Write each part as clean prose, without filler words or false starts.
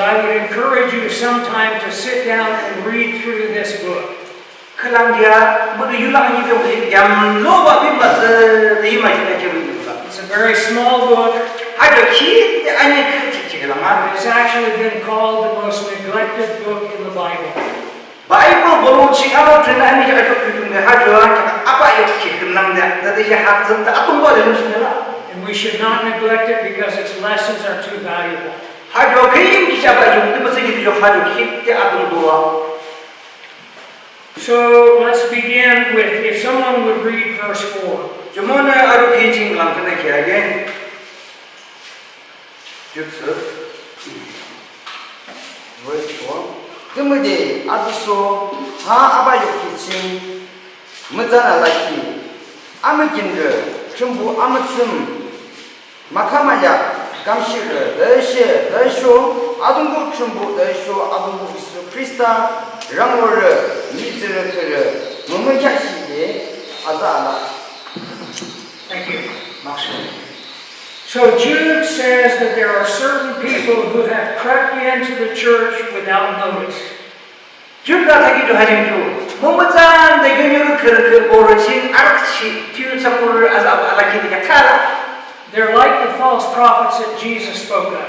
I would encourage you sometime to sit down and read through this book. It's a very small book. It's actually been called the most neglected book in the Bible. And we should not neglect it because its lessons are too valuable. So let's begin with, if someone would read verse 4. Verse 4. Kemudian abiso ha abayo kicing mezana laki amegindre chumbu amatsum makamaya kamshire desho adungu chumbu desho adungu Yesu Krista rangore nizre kere mumjak시게 azala. Thank you. So Jude says that there are certain people who have crept into the church without notice. They're like the false prophets that Jesus spoke of.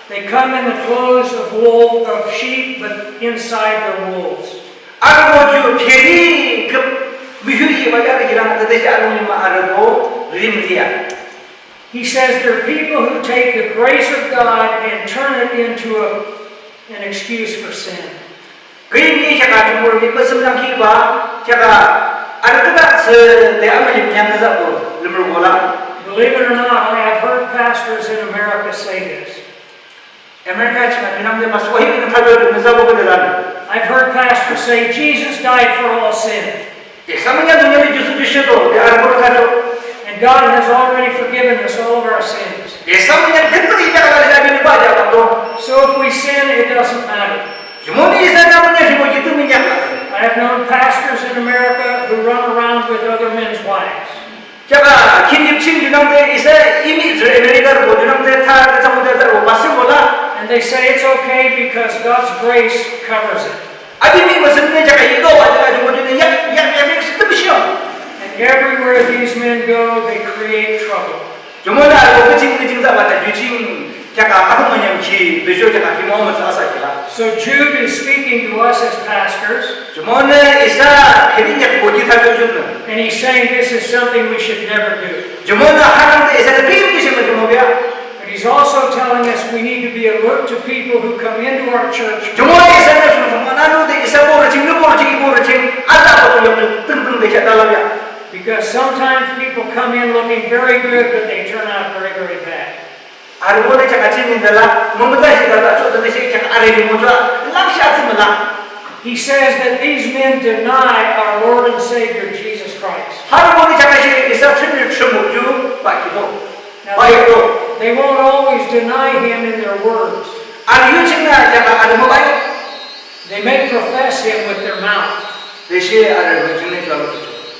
They come in the clothes of sheep, but inside they're wolves. He says there are people who take the grace of God and turn it into an excuse for sin. Believe it or not, I have heard pastors in America say this. I've heard pastors say Jesus died for all sin. And God has already forgiven us all of our sins. So if we sin, it doesn't matter. I have known pastors in America who run around with other men's wives. And they say it's okay because God's grace covers it. And everywhere these men go, they create trouble. So Jude is speaking to us as pastors. And he's saying this is something we should never do. But he's also telling us we need to be alert to people who come into our church. Because sometimes people come in looking very good, but they turn out very, very bad. He says that these men deny our Lord and Savior Jesus Christ. Now, they won't always deny Him in their words. They may profess Him with their mouth,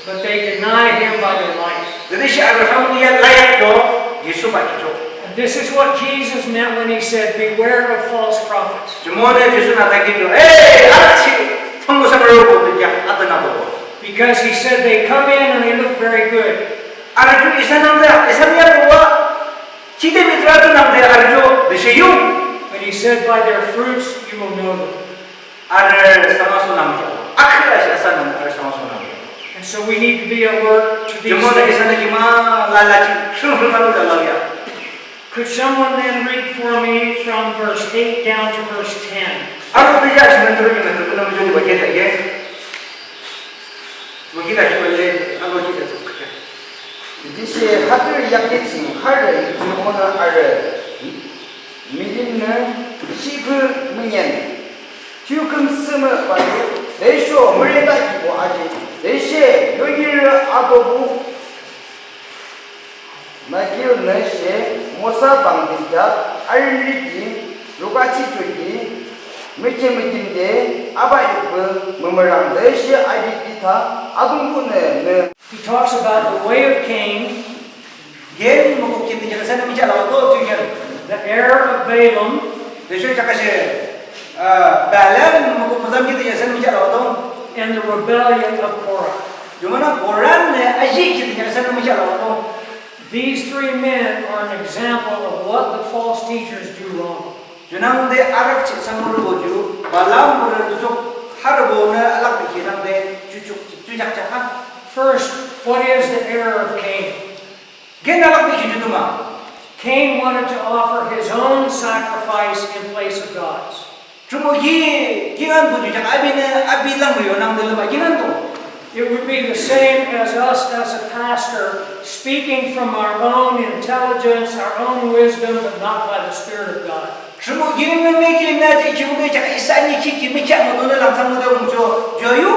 but they deny Him by their life. And this is what Jesus meant when He said, beware of false prophets. Because He said they come in and they look very good. But He said, by their fruits you will know them. And so we need to be alert to these things. Could someone then read for me from verse 8 down to verse 10? He talks about the way of Cain. the heir of Balaam, Desho chakase Balaam mo mazam kita yasan mi chalo to. and the rebellion of Korah. Jumana Quran ne aji kita yasan mi chalo to. These three men are an example of what the false teachers do wrong. Junang de arak chi samur boju Balaam mo dusuk harbo na alak bikinang de cucuk cakap. First, what is the error of Cain? Gen alak bikin itu mah. Cain wanted to offer his own sacrifice in place of God's. Cuma jangan boju cakap abi lang yo nang dalam jangan tu. It would be the same as us as a pastor speaking from our own intelligence, our own wisdom, but not by the Spirit of God. Cuma jangan memikirkan aja cuma cakap isani ciki macam mana dalam sama dalam joyu.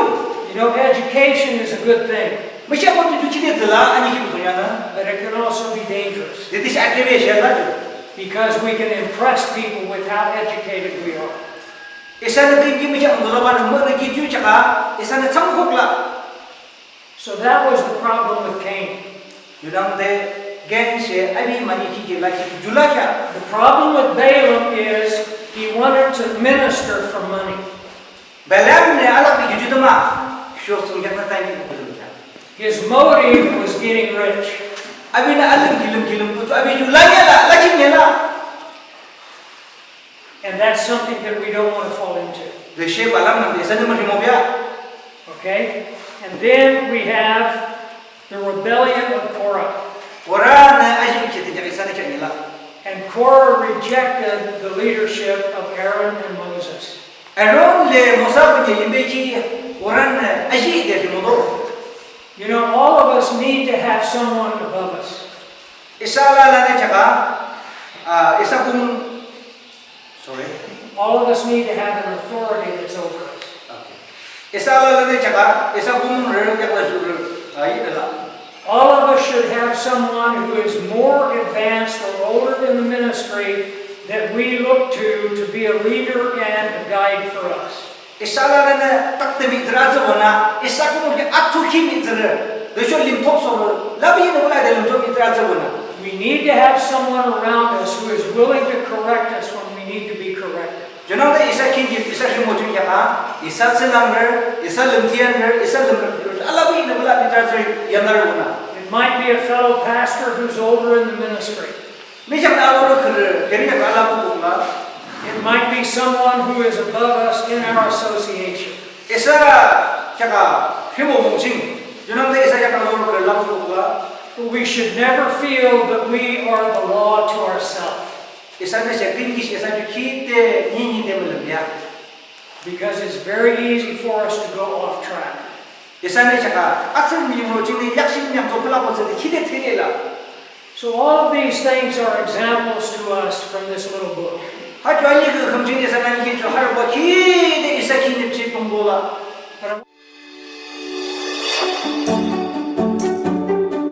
You know, education is a good thing, Macam apa tu ciri telah ani kita punya na. but it can also be dangerous Jadi saya aktifkan lah tu. because we can impress people with how educated we are. Isana tinggi macam dalam mana kita cakap isana cangkuk lah. So that was the problem with Cain. Yunang de gen se abi mani ciki lagi julaka. The problem with Balaam is he wanted to minister for money. Balaam ne alak di juju mah. Syok sungjak na tayo ni betul. His motive was getting rich. Abi na alam kilim tu abi julaka lah, lagi lah. And that's something that we don't want to fall into. Deshe Balaam nanti isana mesti mau biar. Okay? And then we have the rebellion of Korah. Orang na aji kita jadi isana cakap lah. And Korah rejected the leadership of Aaron and Moses. Aaron le Musa punya imbeji orang na aji dia motor. You know, all of us need to have someone above us. Isala la ne cakap, isa pun, sorry. All of us need to have an authority that's over us. Isala la ne cakap, isa pun rel yang la jurul, ini adalah. All of us should have someone who is more advanced or older in the ministry that we look to be a leader and a guide for us. Isala la ne tak temi teraja wana, isa pun mungkin atu kimi tera, dojo limtok soro, labi ini mulai dalam limtok teraja wana. We need to have someone around us who is willing to correct us when we need to be corrected. Jangan ada isa kini, isa semua tu yang isa selanggar, isa lemtian, isa lembar, labi ini mulai teraja yang lalu wana. It might be a fellow pastor who's older in the ministry. Macam awal kerja, kerja kalau pun lah. It might be someone who is above us in our association. Isa cakap, himo mungkin. Jangan ada isa cakap awal kerja lalu pun lah. But we should never feel that we are the law to ourselves. Isa ni saya tinggi, isa tu kita ni dia. Because it's very easy for us to go off track. Isa ni cakap, asal ni mungkin ni yaksin yang tu pelapor sedih kita tidak lah. So all of these things are examples to us from this little book. Hanya ni ke kemungkinan isa ni kita harus buat kita isa kini cipung bola. But